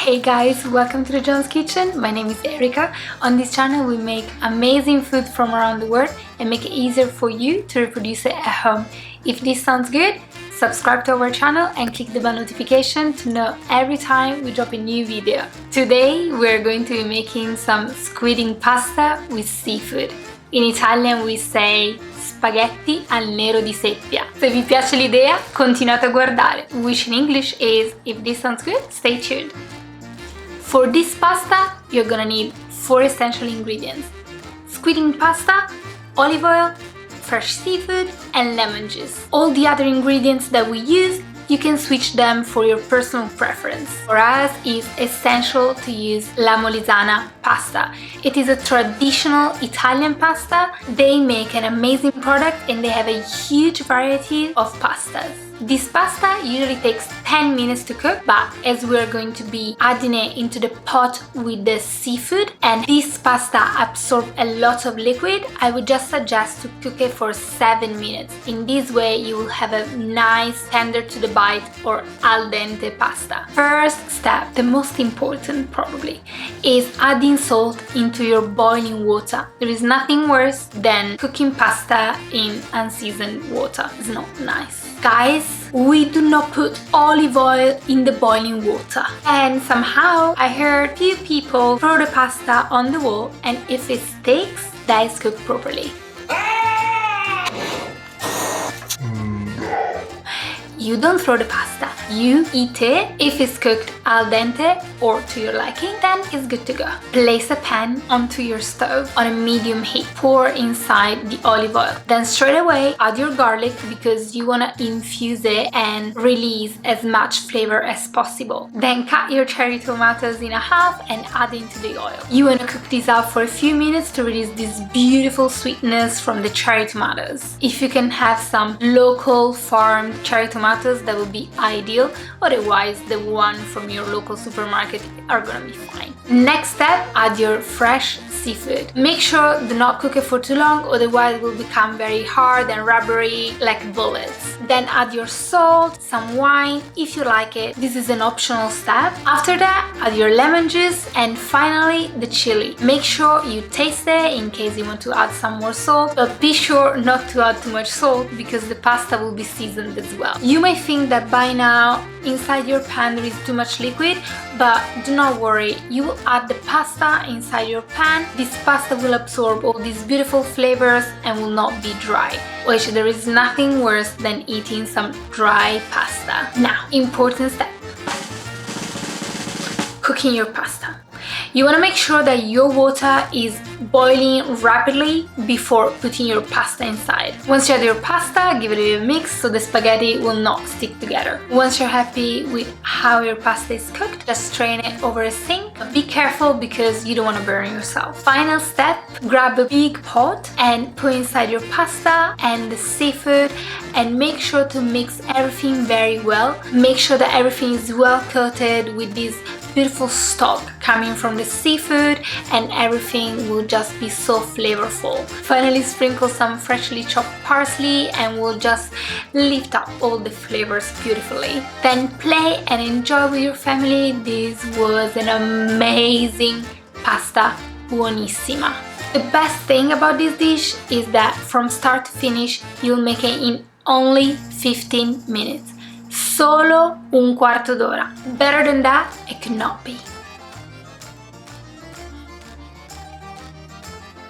Hey guys, welcome to the Jones Kitchen. My name is Erica. On this channel we make amazing food from around the world and make it easier for you to reproduce it at home. If this sounds good, subscribe to our channel and click the bell notification to know every time we drop a new video. Today we're going to be making some squid ink pasta with seafood. In Italian we say spaghetti al nero di seppia. Se vi piace l'idea, continuate a guardare, which in English is, if this sounds good, stay tuned. For this pasta, you're gonna need 4 essential ingredients: squid ink pasta, olive oil, fresh seafood, and lemon juice. All the other ingredients that we use, you can switch them for your personal preference. For us, it's essential to use la Molisana pasta. It is a traditional Italian pasta. They make an amazing product and they have a huge variety of pastas. This pasta usually takes 10 minutes to cook, but as we're going to be adding it into the pot with the seafood and this pasta absorbs a lot of liquid, I would just suggest to cook it for 7 minutes. In this way you will have a nice tender to the bite or al dente pasta. First step, the most important probably, is adding salt into your boiling water. There is nothing worse than cooking pasta in unseasoned water. It's not nice. Guys, we do not put olive oil in the boiling water. And somehow I heard few people throw the pasta on the wall, and if it sticks, that is cooked properly. You don't throw the pasta, you eat it. If it's cooked al dente or to your liking, then it's good to go. Place a pan onto your stove on a medium heat. Pour inside the olive oil. Then straight away add your garlic because you want to infuse it and release as much flavor as possible. Then cut your cherry tomatoes in half and add into the oil. You want to cook this out for a few minutes to release this beautiful sweetness from the cherry tomatoes. If you can have some local farmed cherry tomatoes, that would be ideal. Otherwise, the one from your local supermarket are gonna be fine. Next step, add your fresh seafood. Make sure do not cook it for too long, otherwise it will become very hard and rubbery like bullets. Then add your salt, some wine if you like it. This is an optional step. After that, add your lemon juice and finally the chili. Make sure you taste it in case you want to add some more salt, but be sure not to add too much salt because the pasta will be seasoned as well. You may think that by now inside your pan there is too much liquid, but do not worry, you will add the pasta inside your pan. This pasta will absorb all these beautiful flavors and will not be dry, which there is nothing worse than eating some dry pasta. Now, important step, cooking your pasta. You want to make sure that your water is boiling rapidly before putting your pasta inside. Once you add your pasta, give it a little mix so the spaghetti will not stick together. Once you're happy with how your pasta is cooked, just strain it over a sink. Be careful because you don't want to burn yourself. Final step, grab a big pot and put inside your pasta and the seafood and make sure to mix everything very well. Make sure that everything is well coated with this beautiful stock coming from the seafood and everything will just be so flavorful. Finally, sprinkle some freshly chopped parsley and we'll just lift up all the flavors beautifully. Then play and enjoy with your family. This was an amazing pasta, buonissima. The best thing about this dish is that from start to finish you'll make it in only 15 minutes. Solo un quarto d'ora. Better than that, it could not be.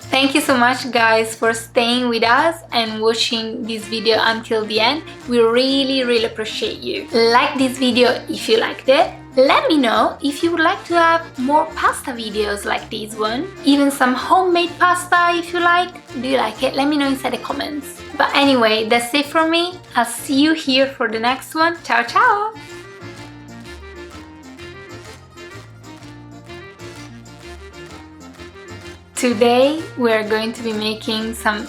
Thank you so much guys for staying with us and watching this video until the end. We really appreciate you. Like this video if you liked it. Let me know if you would like to have more pasta videos like this one. Even some homemade pasta if you like. Do you like it? Let me know inside the comments. But anyway, that's it from me. I'll see you here for the next one. Ciao ciao! Today we're going to be making some